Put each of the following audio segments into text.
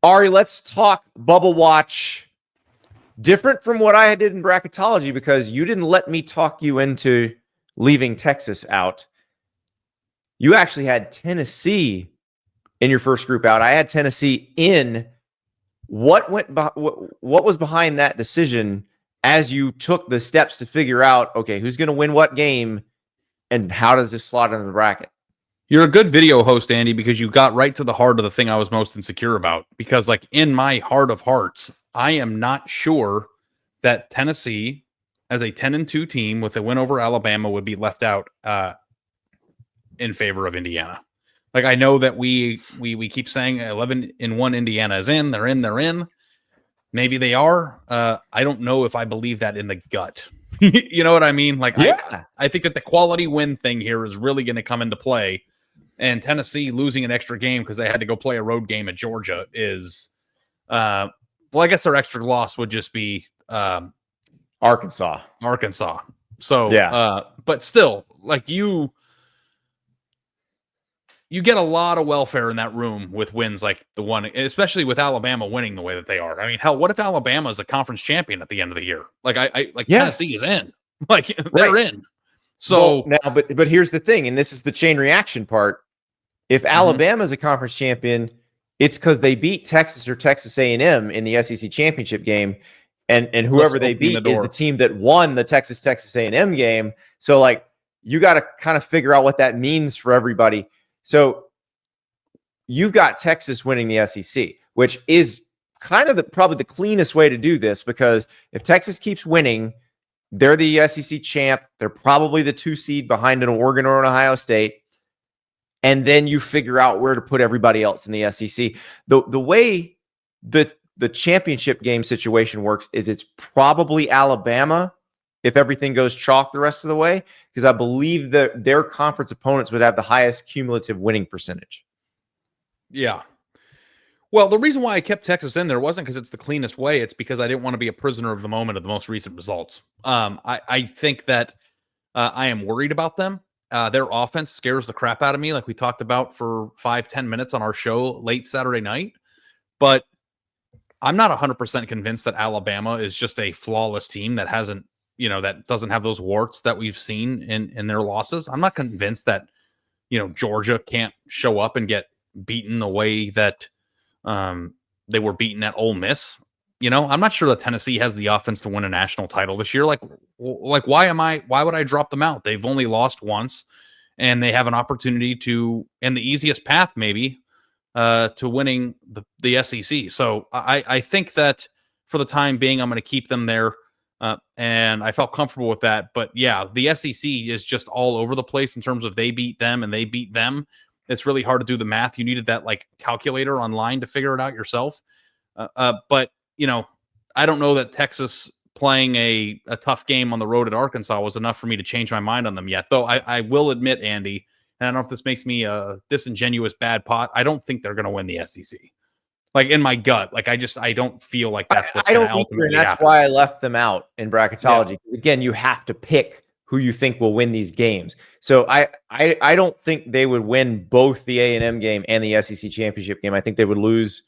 Ari, let's talk bubble watch. Different from what I did in bracketology because you didn't let me talk you into leaving Texas out. You actually had Tennessee in your first group out. I had Tennessee in. What was behind that decision as you took the steps to figure out, okay, who's going to win what game and how does this slot into the bracket? You're a good video host, Andy, because you got right to the heart of the thing I was most insecure about. Because, like, in my heart of hearts, I am not sure that Tennessee, as a 10-2 team with a win over Alabama, would be left out in favor of Indiana. Like, I know that we keep saying 11-1 Indiana is in. They're in. Maybe they are. I don't know if I believe that in the gut. You know what I mean? Like, yeah. I think that the quality win thing here is really going to come into play. And Tennessee losing an extra game because they had to go play a road game at Georgia is, well, I guess their extra loss would just be Arkansas. So, yeah. But still, like you get a lot of welfare in that room with wins like the one, especially with Alabama winning the way that they are. I mean, hell, what if Alabama is a conference champion at the end of the year? Like Tennessee is in, like they're in. So now, but here's the thing, and this is the chain reaction part. If Alabama is a conference champion, it's because they beat Texas or Texas A&M in the SEC championship game, and whoever they beat is the team that won the Texas A&M game. So, like, you got to kind of figure out what that means for everybody. So, you've got Texas winning the SEC, which is kind of probably the cleanest way to do this, because if Texas keeps winning, they're the SEC champ. They're probably the 2 seed behind an Oregon or an Ohio State. And then you figure out where to put everybody else in the SEC. The way the championship game situation works is it's probably Alabama if everything goes chalk the rest of the way, because I believe that their conference opponents would have the highest cumulative winning percentage. Yeah. Well, the reason why I kept Texas in there wasn't because it's the cleanest way. It's because I didn't want to be a prisoner of the moment of the most recent results. I think that I am worried about them. Their offense scares the crap out of me, like we talked about for 5-10 minutes on our show late Saturday night. But I'm not 100% convinced that Alabama is just a flawless team that hasn't, that doesn't have those warts that we've seen in their losses. I'm not convinced that, Georgia can't show up and get beaten the way that they were beaten at Ole Miss. I'm not sure that Tennessee has the offense to win a national title this year. Like why would I drop them out? They've only lost once, and they have an opportunity to, and the easiest path maybe to winning the SEC. So I think that for the time being, I'm going to keep them there. And I felt comfortable with that. But yeah, the SEC is just all over the place in terms of they beat them and they beat them. It's really hard to do the math. You needed that like calculator online to figure it out yourself. But I don't know that Texas playing a tough game on the road at Arkansas was enough for me to change my mind on them yet. Though I will admit, Andy, and I don't know if this makes me a disingenuous bad pot, I don't think they're going to win the SEC. Like in my gut, like I don't feel like that's what's going to ultimately happen. That's why I left them out in bracketology. Yeah. Again, you have to pick who you think will win these games. So I don't think they would win both the A&M game and the SEC championship game. I think they would lose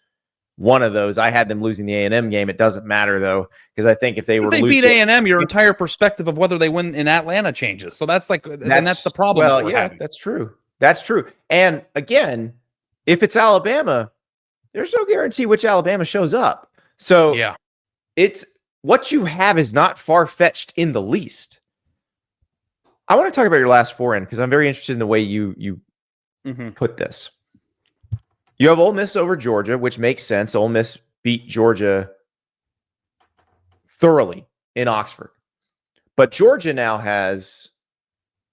one of those. I had them losing the A&M game. It doesn't matter though, because I think if they beat A&M, your entire perspective of whether they win in Atlanta changes. So that's like, and that's the problem. Well, yeah, that's true. That's true. And again, if it's Alabama, there's no guarantee which Alabama shows up. So yeah, it's what you have is not far-fetched in the least. I want to talk about your last four in because I'm very interested in the way you put this. You have Ole Miss over Georgia, which makes sense. Ole Miss beat Georgia thoroughly in Oxford. But Georgia now has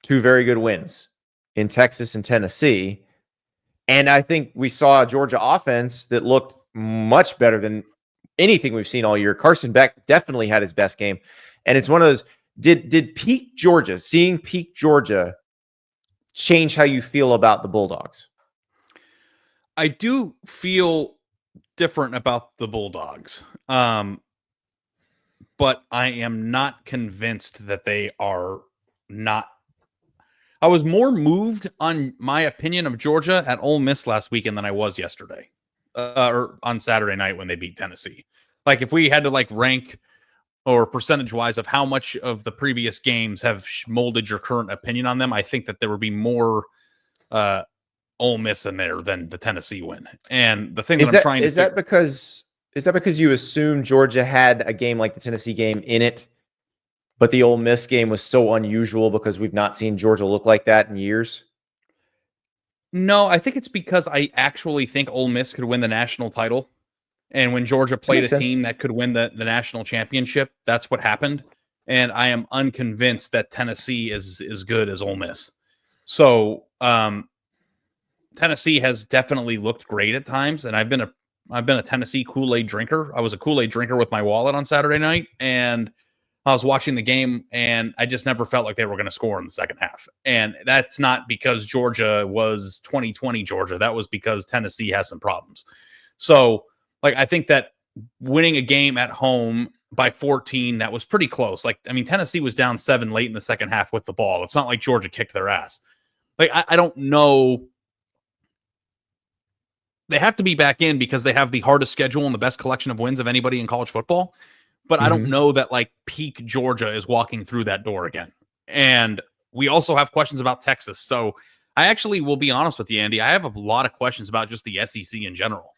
two very good wins in Texas and Tennessee. And I think we saw a Georgia offense that looked much better than anything we've seen all year. Carson Beck definitely had his best game. And it's one of those, did peak Georgia, seeing peak Georgia, change how you feel about the Bulldogs? I do feel different about the Bulldogs. But I am not convinced that they are not. I was more moved on my opinion of Georgia at Ole Miss last weekend than I was yesterday. or on Saturday night when they beat Tennessee. Like if we had to like rank or percentage wise of how much of the previous games have molded your current opinion on them, I think that there would be more Ole Miss in there than the Tennessee win. And the thing that I'm trying to is that because you assume Georgia had a game like the Tennessee game in it, but the Ole Miss game was so unusual because we've not seen Georgia look like that in years? No, I think it's because I actually think Ole Miss could win the national title. And when Georgia played a team that could win the national championship, that's what happened. And I am unconvinced that Tennessee is as good as Ole Miss. So Tennessee has definitely looked great at times. And I've been a Tennessee Kool-Aid drinker. I was a Kool-Aid drinker with my wallet on Saturday night. And I was watching the game, and I just never felt like they were going to score in the second half. And that's not because Georgia was 2020 Georgia. That was because Tennessee has some problems. So, like, I think that winning a game at home by 14, that was pretty close. Like, I mean, Tennessee was down 7 late in the second half with the ball. It's not like Georgia kicked their ass. Like, I don't know. They have to be back in because they have the hardest schedule and the best collection of wins of anybody in college football. But I don't know that like peak Georgia is walking through that door again. And we also have questions about Texas. So I actually will be honest with you, Andy. I have a lot of questions about just the SEC in general.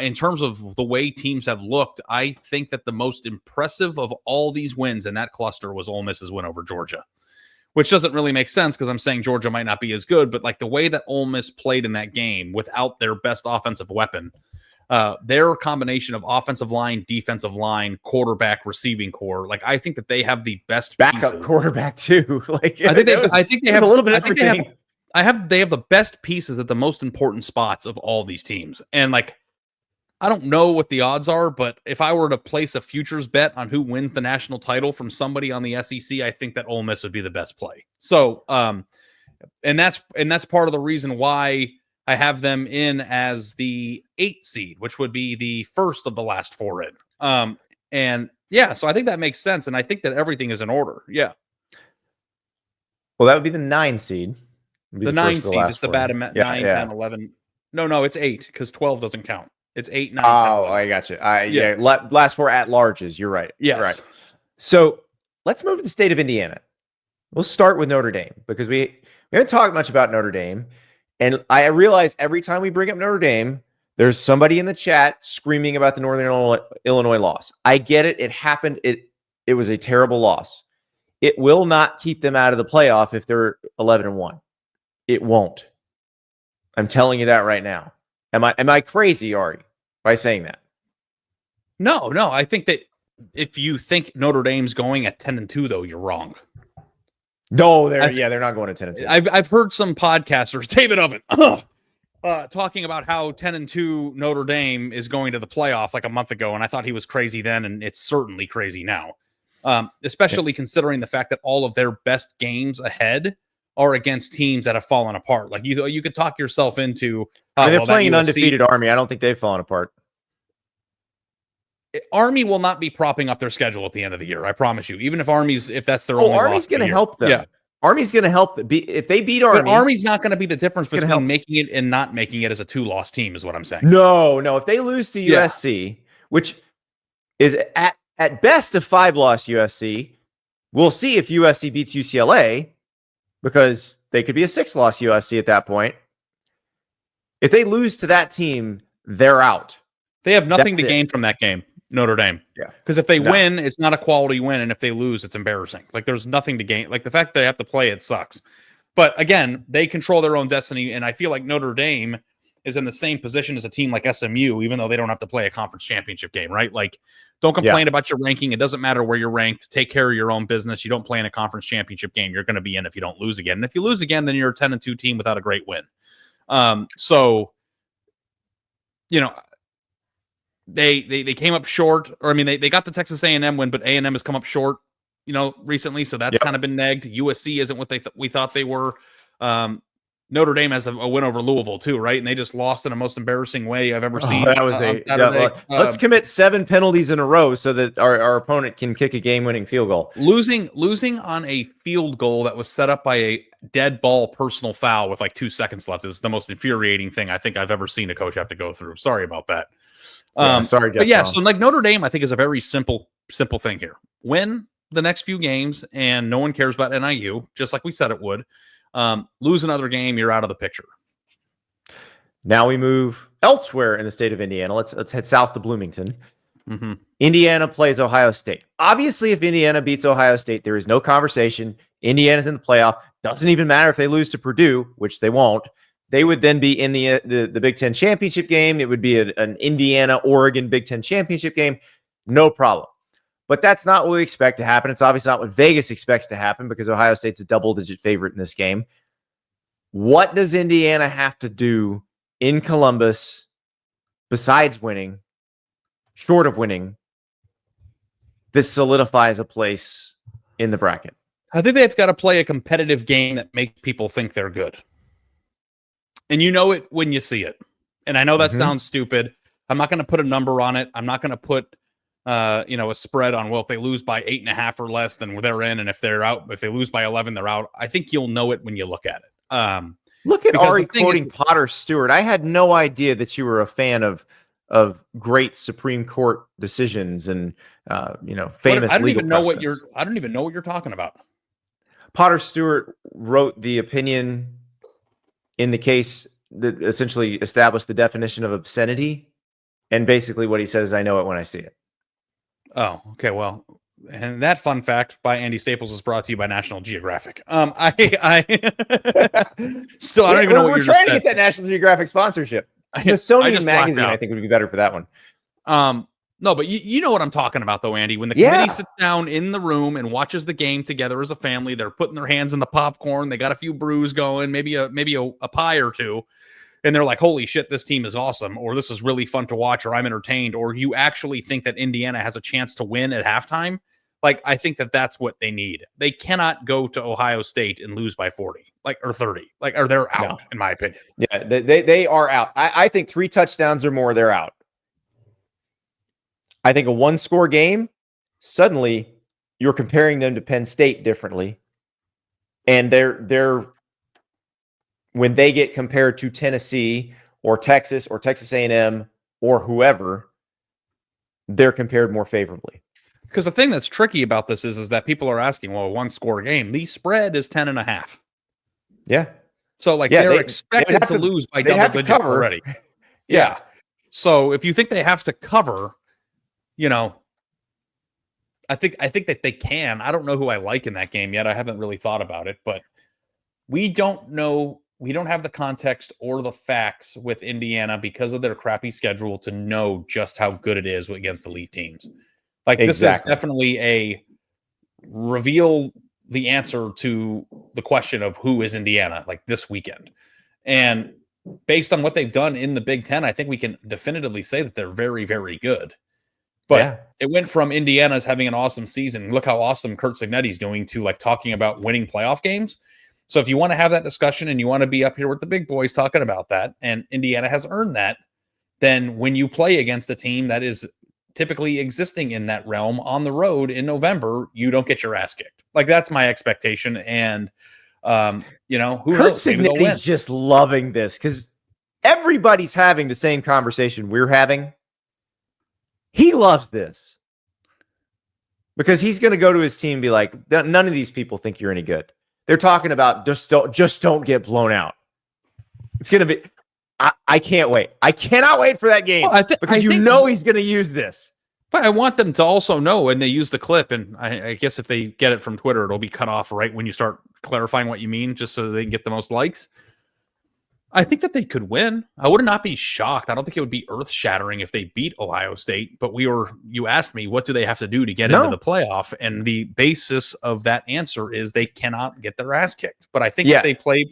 In terms of the way teams have looked, I think that the most impressive of all these wins in that cluster was Ole Miss's win over Georgia, which doesn't really make sense because I'm saying Georgia might not be as good. But like the way that Ole Miss played in that game without their best offensive weapon, their combination of offensive line, defensive line, quarterback, receiving core, like I think that they have the best backup pieces. Quarterback too. Like I think they have a little bit of everything. They have the best pieces at the most important spots of all these teams. And like I don't know what the odds are, but if I were to place a futures bet on who wins the national title from somebody on the SEC, I think that Ole Miss would be the best play. So, and that's part of the reason why I have them in as the 8 seed, which would be the first of the last 4 in. And yeah, so I think that makes sense. And I think that everything is in order. Yeah. Well, that would be the 9 seed. The 9 seed is the bad 9, 10, 11. No, it's 8 because 12 doesn't count. It's 8, 9, 10, 11. I got you. Yeah. Last 4 at larges. You're right. Yes. Right. So let's move to the state of Indiana. We'll start with Notre Dame because we haven't talked much about Notre Dame. And I realize every time we bring up Notre Dame, there's somebody in the chat screaming about the Northern Illinois loss. I get it. It happened. It was a terrible loss. It will not keep them out of the playoff if they're 11-1. It won't. I'm telling you that right now. Am I crazy, Ari, by saying that? No. I think that if you think Notre Dame's going at 10-2, though, you're wrong. No, they're not going to 10-2. I've heard some podcasters, David Oven, talking about how 10-2 Notre Dame is going to the playoff like a month ago, and I thought he was crazy then, and it's certainly crazy now. Especially considering the fact that all of their best games ahead are against teams that have fallen apart. Like you could talk yourself into. They're playing an undefeated Army. I don't think they've fallen apart. Army will not be propping up their schedule at the end of the year. I promise you. Even if that's their only. Army's going to help them. Yeah. Army's going to help if they beat Army. But Army's not going to be the difference between making it and not making it as a 2-loss team, is what I'm saying. No. If they lose to USC, which is at best a 5-loss USC, we'll see if USC beats UCLA because they could be a 6-loss USC at that point. If they lose to that team, they're out. They have nothing to gain from that game, Notre Dame. Yeah. Because if they win, it's not a quality win. And if they lose, it's embarrassing. Like there's nothing to gain. Like the fact that they have to play, it sucks. But again, they control their own destiny. And I feel like Notre Dame is in the same position as a team like SMU, even though they don't have to play a conference championship game, right? Like don't complain about your ranking. It doesn't matter where you're ranked. Take care of your own business. You don't play in a conference championship game. You're going to be in if you don't lose again. And if you lose again, then you're a 10-2 team without a great win. So, you know, they came up short, or I mean, they got the Texas A&M win, but A&M has come up short, you know, recently. So that's kind of been negged. USC isn't what we thought they were. Notre Dame has a win over Louisville too, right? And they just lost in the most embarrassing way I've ever seen. That was on Saturday. let's commit 7 penalties in a row so that our opponent can kick a game-winning field goal. Losing on a field goal that was set up by a dead ball personal foul with like 2 seconds left is the most infuriating thing I think I've ever seen a coach have to go through. Sorry about that. Sorry, Jeff. But yeah, so like Notre Dame, I think is a very simple thing here. Win the next few games, and no one cares about NIU, just like we said it would. Lose another game, you're out of the picture. Now we move elsewhere in the state of Indiana. Let's head south to Bloomington. Mm-hmm. Indiana plays Ohio State. Obviously, if Indiana beats Ohio State, there is no conversation. Indiana's in the playoff. Doesn't even matter if they lose to Purdue, which they won't. They would then be in the Big Ten championship game. It would be an Indiana-Oregon Big Ten championship game. No problem. But that's not what we expect to happen. It's obviously not what Vegas expects to happen because Ohio State's a double-digit favorite in this game. What does Indiana have to do in Columbus besides winning, short of winning, this solidifies a place in the bracket? I think they've got to play a competitive game that makes people think they're good. And you know it when you see it. And I know that sounds stupid. I'm not going to put a number on it. I'm not going to put a spread on, well, if they lose by 8.5 or less, then they're in. And if they're out, if they lose by 11, they're out. I think you'll know it when you look at it. Look at Ari quoting Potter Stewart. I had no idea that you were a fan of great Supreme Court decisions and famous legal precedents. I don't even know what you're talking about. Potter Stewart wrote the opinion in the case that essentially established the definition of obscenity. And basically what he says, I know it when I see it. Oh, okay. Well, and that fun fact by Andy Staples is brought to you by National Geographic. I still, I don't even know what you're trying to get that National Geographic sponsorship. The Sony magazine, I think, would be better for that one. No, but you know what I'm talking about, though, Andy. When the committee sits down in the room and watches the game together as a family, they're putting their hands in the popcorn. They got a few brews going, maybe a pie or two, and they're like, "Holy shit, this team is awesome!" Or "This is really fun to watch," or "I'm entertained," or you actually think that Indiana has a chance to win at halftime. Like, I think that that's what they need. They cannot go to Ohio State and lose by 40, or 30, or they're out, in my opinion. Yeah, they are out. I think 3 touchdowns or more, they're out. I think a 1-score game, suddenly you're comparing them to Penn State differently. And they're when they get compared to Tennessee or Texas A&M or whoever, they're compared more favorably. Because the thing that's tricky about this is that people are asking, well, a 1-score game, the spread is 10.5. Yeah. So they're expected to lose by double digits already. Yeah. So if you think they have to cover, I think that they can. I don't know who I like in that game yet. I haven't really thought about it, but we don't know. We don't have the context or the facts with Indiana because of their crappy schedule to know just how good it is against elite teams. This is definitely a reveal the answer to the question of who is Indiana this weekend. And based on what they've done in the Big Ten, I think we can definitively say that they're very, very good. But it went from Indiana's having an awesome season. Look how awesome Kurt Cignetti's doing to talking about winning playoff games. So if you want to have that discussion and you want to be up here with the big boys talking about that, and Indiana has earned that, then when you play against a team that is typically existing in that realm on the road in November, you don't get your ass kicked. That's my expectation. And, who Kurt knows? Cignetti's just loving this because everybody's having the same conversation we're having. He loves this because he's going to go to his team and be like, none of these people think you're any good. They're talking about just don't get blown out. It's going to be, I can't wait. I cannot wait for that game because he's going to use this. But I want them to also know when they use the clip, and I guess if they get it from Twitter, it'll be cut off right when you start clarifying what you mean, just so they can get the most likes. I think that they could win. I would not be shocked. I don't think it would be earth-shattering if they beat Ohio State, but you asked me, what do they have to do to get into the playoff? And the basis of that answer is they cannot get their ass kicked. But I think if they play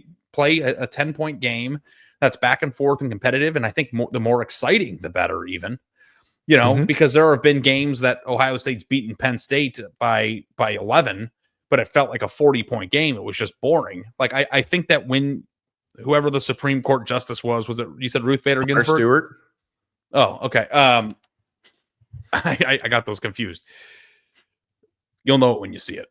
a 10-point game that's back and forth and competitive, and I think the more exciting, the better even, because there have been games that Ohio State's beaten Penn State by 11, but it felt like a 40-point game. It was just boring. I think that when whoever the Supreme Court justice was it, you said Ruth Bader Ginsburg? Stewart. Oh, okay. I got those confused. You'll know it when you see it.